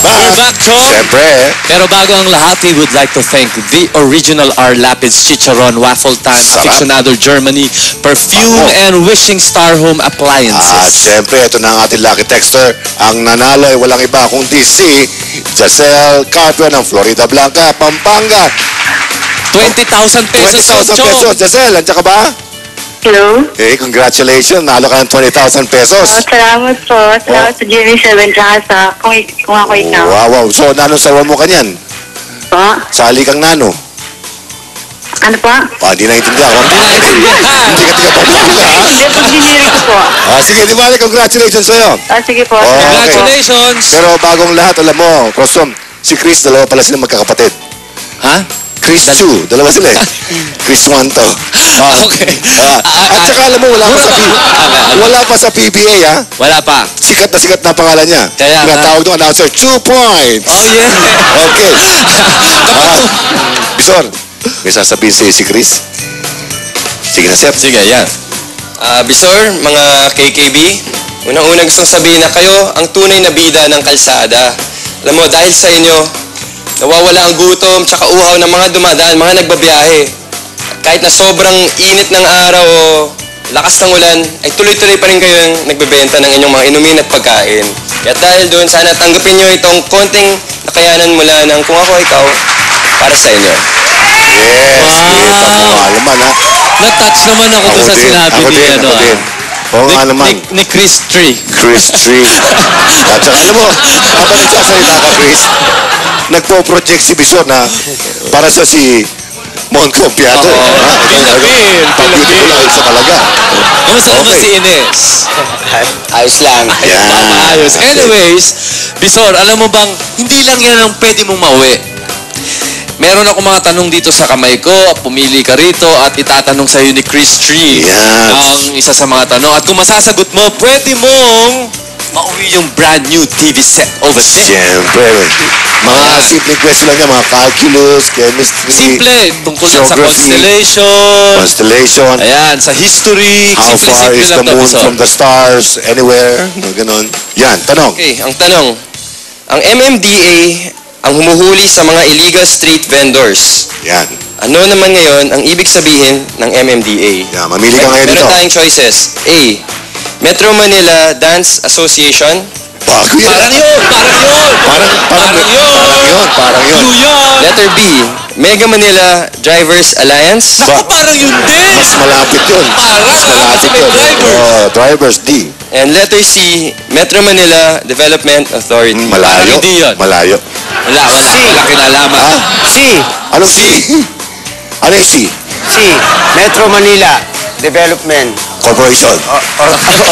We're back, Chong. Siyempre. Pero bago ang lahat, we would like to thank the original R. Lapids Chicharon, Waffle Time, Sarap. Aficionado Germany, Perfume, and Wishing Star Home At Appliances. siyempre, ito na ang ating lucky texter. Ang nanalo ay walang iba kundi si Giselle Carpio ng Florida Blanca, Pampanga. 20,000 pesos, 20,000 Chong. pesos. Giselle, nandiyan ka ba? Hello? Okay, congratulations. Nalo ka ng 20,000 pesos. Salamat po. Salamat sa Jimmy 7 tsaka sa kung ako ikaw. Wow, wow. So, nanong sawan mo kanyan? Po? Sali kang nano. Ano po? Di naintindihan ko. Hindi ka tiga Pampanga, ha? Hindi po diniri ko po. Sige, di bali, congratulations sa'yo. Sige po. Oh, Salamat po. Congratulations. Pero bagong lahat, alam mo, Costom, si Chris, dalawa pala sila magkakapatid. Ha? Chris Chu, dalawa sila eh. Chris Wanto. Okay. At saka alam mo, wala pa sa PBA, ha? Wala pa. Sikat na pangalan niya. Kaya nga. Tinatawag ng announcer, 2 points. Oh, yeah. Okay. Bisor, may sasabihin sa'yo si Chris? Sige na, Sep. Sige, yan. Bisor, mga KKB, unang-unang gustong sabihin na kayo ang tunay na bida ng kalsada. Alam mo, dahil sa inyo, nawawala ang gutom tsaka uhaw ng mga dumadaan, mga nagbabiyahe. At kahit na sobrang init ng araw o lakas ng ulan, ay tuloy-tuloy pa rin kayo yung nagbebenta ng inyong mga inumin at pagkain. At dahil doon, sana tanggapin nyo itong konting nakayanan mula ng Kung Ako Ikaw para sa inyo. Yes, kita mo nga naman, ha? Na-touch naman ako doon sa sinabi ako ni, din, ano, ako din. Oo nga naman. ni Chris Tree. Chris Tree. At saka, alam mo, habang nagsasalita ka, Chris, nagpo-project si Bisor na para sa si Monco Piato. Philippine. Beautiful na isa talaga. Kamusta naman Okay. si Ines? Ayos lang. Yan. Ayos. Anyways, Bisor, alam mo bang, hindi lang yan ang pwede mong mauwi. Meron ako mga tanong dito sa kamay ko. Pumili ka rito at itatanong sa'yo ni Chris Tree Yes. ang isa sa mga tanong. At kung masasagot mo, pwede mong mauwi yung brand new TV set over there. Siyempre. Mga simple question lang yan, mga calculus, chemistry, Simple. Tungkol lang sa geography, constellation. constellation, Ayan, sa history. how far Simple-simple is lang the to, moon Bisor. from the stars, anywhere, ganon. Yan, tanong. Okay, ang tanong. Ang MMDA ang humuhuli sa mga illegal street vendors. Yan. Ano naman ngayon ang ibig sabihin ng MMDA? Yan, mamili ka ngayon dito. Meron tayong choices. A. Metro Manila Dance Association. Bago yan. Parang yun! Parang yun. Clue yun! Letter B. Mega Manila Drivers Alliance. Naku, parang yun din! Mas malapit yun. Parang, Mas malapit kasi may yun. driver. Oh, drivers, D. And letter C. Metro Manila Development Authority. Malayo. Hindi yun. Malayo. Wala kinalaman. Ha? C. Anong C? Ano yung C? C. Metro Manila Development Corporation. Authority.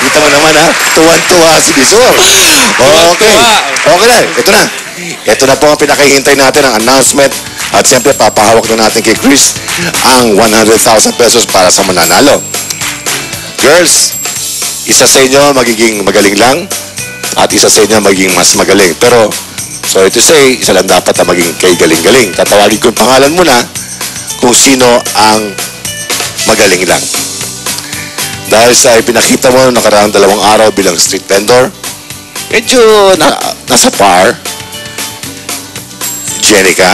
Kita mo naman, ha? Tuwan-tuwa si Bisor. Okay. Okay na. Ito na. Ito na po ang pinakahihintay natin, ang announcement. At siyempre, papahawak na natin kay Chris ang 100,000 pesos para sa mananalo. Girls, isa sa inyo magiging magaling lang at isa sa inyo magiging mas magaling. Pero, sorry to say, isa lang dapat na maging kay galing-galing. Tatawagin ko yung pangalan mo na kung sino ang magaling lang. Dahil sa ipinakita mo noong nakaraang 2 araw bilang street vendor, medyo nasa par. Jenica,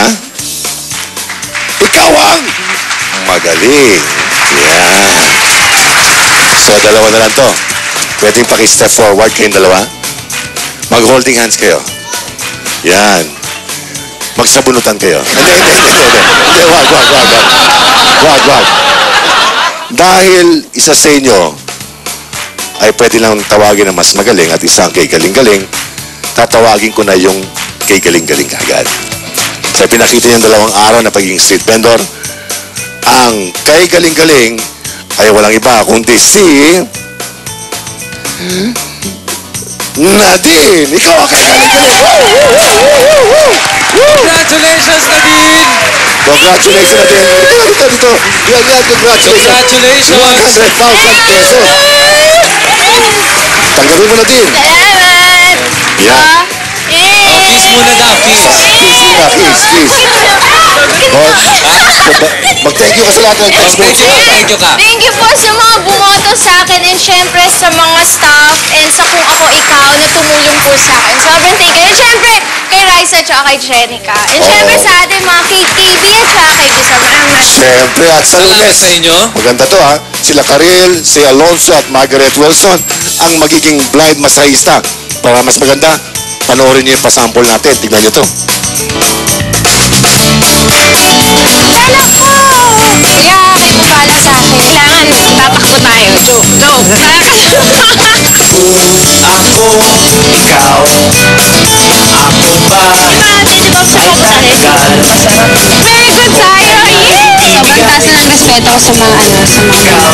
ikaw ang magaling. Yan. So, 2 na lang to. Pwedeng paki-step forward kayong 2. Mag-holding hands kayo. Yan. Magsabunutan kayo. Hindi, wag. Dahil isa sa inyo ay pwede lang tawagin na mas magaling at isang kay galing-galing, tatawagin ko na yung kay galing-galing agad. Sa pinakita niyang 2 araw na pagiging street vendor, ang kay galing-galing ay walang iba kundi si Nadine. Ikaw ang kay galing-galing. Congratulations, Nadine! Congratulations, Nadine. Dito. Yan, congratulations. Congratulations! 100,000 pesos. Tanggapin mo, Nadine. Salamat! Yan. Oh, kiss muna daw, kiss. Kiss muna, kiss. Mag-thank you ka sa lahat ng Oh, thank you ka, thank you ka. Thank you po sa mga bumoto sa akin and syempre sa mga staff and sa Kung Ako Ikaw na tumulong po sa akin. Sobrang thank you. And syempre kay Raisa at kay Jenica. And syempre sa ating mga KKB at saka kay Bisa. Maraming Siyempre, at sa Salamat Lunes. sa inyo. Maganda to ha. Sila Karil, si Alonso at Margaret Wilson ang magiging blind masahista. Para mas maganda, panoorin niyo yung pasample natin. Tignan niyo to. Kuya, kayo po pala sa akin. Kailangan, tatakbo tayo. Joke. Ako, ikaw, ako ba Pwede ba sa ako sa masarap Very good tayo. Yeah! Sobrang taas na ng respeto ko sa mga sa mga ikaw?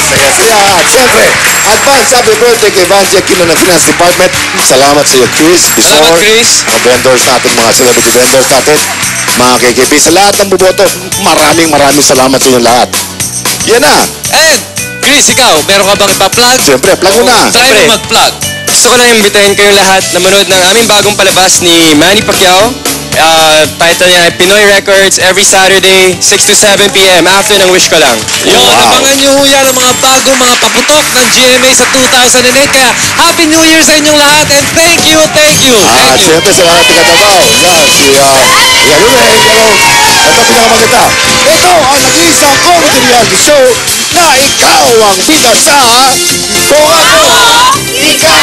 Saya-saya. At siyempre, advance happy birthday kay Vanji Aquino ng Finance Department. Salamat sa iyo, Chris. Salamat, Chris. Mga vendors natin, mga celebrity vendors natin, mga KKP. Sa lahat ng buboto, maraming salamat sa inyo lahat. Yan na. And, Chris, ikaw, meron ka bang ipa-plug? Siyempre, plug mo na. Try mo mag-plug. Gusto ko lang imbitahin kayong lahat na manood ng aming bagong palabas ni Manny Pacquiao. Title niya ay Pinoy Records every Saturday, 6 to 7 p.m. after ng Wish Ko Lang. Yun, Wow. abangan nyo ho yan ang mga bagong mga paputok ng GMA sa 2008. Kaya, Happy New Year sa inyong lahat and thank you. At siyempre sa mga taga-Davao, yan, si Yalume, hello. Ito pinakamaganda. Ito ang nag-iisang comedy reality show na ikaw ang bida sa Kung Ako Ikaw.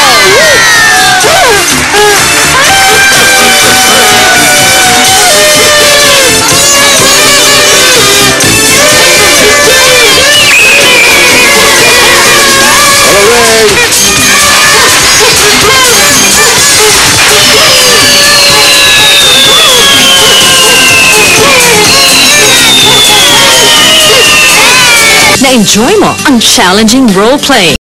Na-enjoy mo ang challenging role-play.